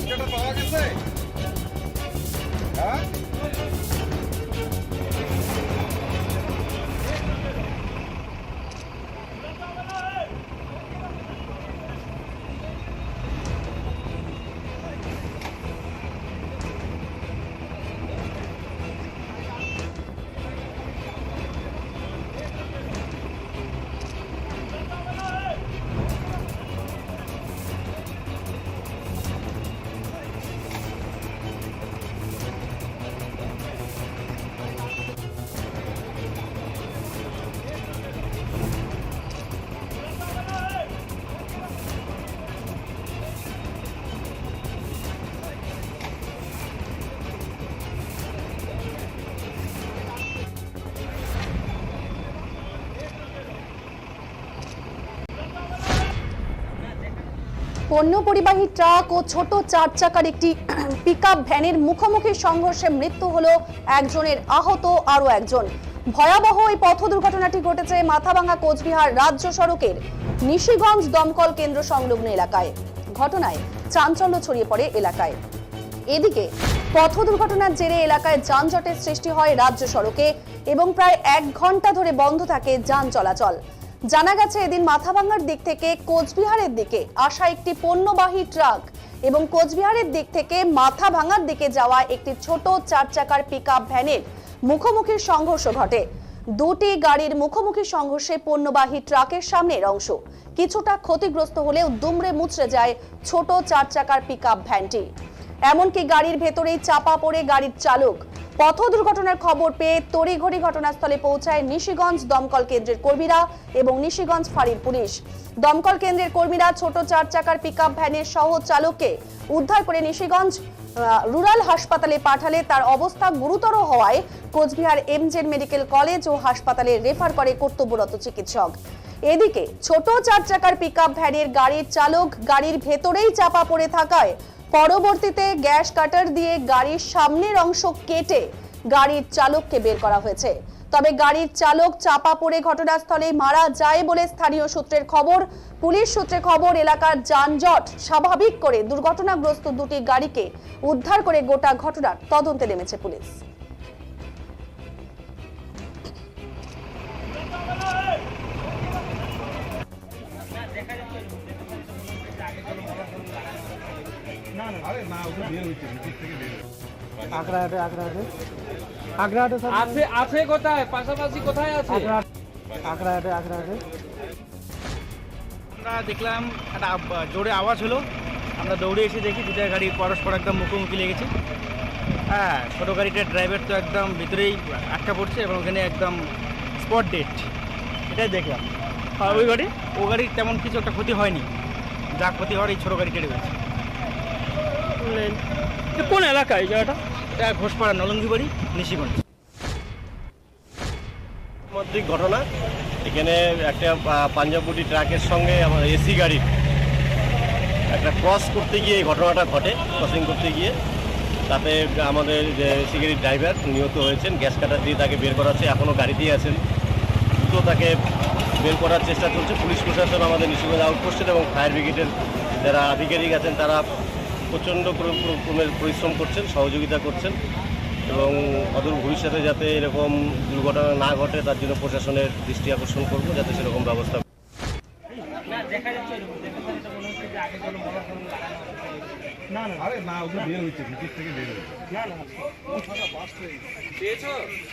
কাটা পাওয়া গেছে? হ্যাঁ? পণ্য পরিবাহী ট্রাক ও ছোট চার চাকার একটি পিকআপ ভ্যানের মুখোমুখি সংঘর্ষে মৃত্যু হলো একজনের, আহত আরো একজন। ভয়াবহ এই পথ দুর্ঘটনাটি ঘটেছে মাথাভাঙ্গা কোচবিহার রাজ্য সড়কের নিশিগঞ্জ দমকল কেন্দ্র সংলগ্ন এলাকায়। ঘটনায় চাঞ্চল্য ছড়িয়ে পড়ে এলাকায়। এদিকে পথ দুর্ঘটনার জেরে এলাকায় যানজটের সৃষ্টি হয় রাজ্য সড়কে এবং প্রায় 1 ঘন্টা ধরে বন্ধ থাকে যান চলাচল। জানা গেছে এদিন মাথাভাঙ্গার দিক থেকে কোচবিহারের দিকে আসা একটি পণ্যবাহী ট্রাক এবং কোচবিহারের দিক থেকে মাথাভাঙ্গার দিকে যাওয়া একটি ছোট 4 চাকার পিকআপ ভ্যানের মুখোমুখি সংঘর্ষ ঘটে। দুটি গাড়ির মুখোমুখি সংঘর্ষে পণ্যবাহী ট্রাকের সামনের অংশ কিছুটা ক্ষতিগ্রস্ত হলেও দুমড়ে মুচড়ে যায় ছোট 4 চাকার পিকআপ ভ্যানটি। এমনকি গাড়ির ভেতরেই চাপা পড়ে গাড়ির চালক। পথ দুর্ঘটনার খবর পেয়ে তড়িঘড়ি ঘটনাস্থলে পৌঁছায় নিশিগঞ্জ দমকল কেন্দ্রের কর্মীরা এবং নিশিগঞ্জ ফাঁড়ির পুলিশ। দমকল কেন্দ্রের কর্মীরা ছোট 4 চাকার পিকআপ ভ্যানের সহ চালককে উদ্ধার করে নিশিগঞ্জ রুরাল হাসপাতালে পাঠালে তার অবস্থা গুরুতর হওয়ায় কোচবিহার এমজেড মেডিকেল কলেজ ও হাসপাতালে রেফার করে কর্তব্যরত চিকিৎসক। এদিকে ছোট 4 চাকার পিকআপ ভ্যানের গাড়ির চালক গাড়ির ভেতরেই চাপা পড়ে থাকায় পরবর্তীতে গ্যাস কাটার দিয়ে গাড়ির সামনের অংশ কেটে গাড়ির চালককে বের করা হয়েছে। তবে গাড়ির চালক চাপা পড়ে ঘটনাস্থলে মারা যায় বলে স্থানীয় সূত্রের খবর। পুলিশ সূত্রে খবর, এলাকার যানজট স্বাভাবিক করে দুর্ঘটনাগ্রস্ত দুটি গাড়িকে উদ্ধার করে গোটা ঘটনার তদন্তে নেমেছে পুলিশ। আছে কোথায়, পাশাপাশি কোথায় আছে? আমরা দেখলাম একটা জোরে আওয়াজ হলো, আমরা দৌড়ে এসে দেখি দুটা গাড়ি পরস্পর একদম মুখোমুখি লেগেছে। হ্যাঁ, ছোটো গাড়িটার ড্রাইভার তো একদম ভিতরেই আটকা পড়ছে এবং ওখানে একদম স্পট ডেট, এটাই দেখলাম। আর ওই গাড়ির তেমন কিছু একটা ক্ষতি হয়নি, যা ক্ষতি হওয়ার এই ছোটো গাড়িটারই হয়েছে। কোন এলাকায় এই জায়গাটা? এটা ঘোষপাড়া নলঙ্গিবাড়ি, নিশিগঞ্জ। মর্মান্তিক ঘটনা। এখানে একটা পাঞ্জাবপুরি ট্রাকের সঙ্গে আমাদের এসি গাড়ির একটা ক্রস করতে গিয়ে এই ঘটনাটা ঘটে। ক্রসিং করতে গিয়ে তাতে আমাদের যে এসি গাড়ির ড্রাইভার নিহত হয়েছেন। গ্যাস কাটার দিয়ে তাকে বের করা হচ্ছে, এখনও গাড়িতেই আছেন, দ্রুত তাকে বের করার চেষ্টা চলছে। পুলিশ প্রশাসন, আমাদের নিশিগঞ্জ আউটপোস্টের এবং ফায়ার ব্রিগেডের যারা আধিকারিক আছেন তারা প্রচণ্ড পরিশ্রম করছেন, সহযোগিতা করছেন এবং অদূর ভবিষ্যতে যাতে এরকম দুর্ঘটনা না ঘটে তার জন্য প্রশাসনের দৃষ্টি আকর্ষণ করবো, যাতে সেরকম ব্যবস্থা। আরে না, ওটা বের হচ্ছে, ভিতর থেকে বের হচ্ছে।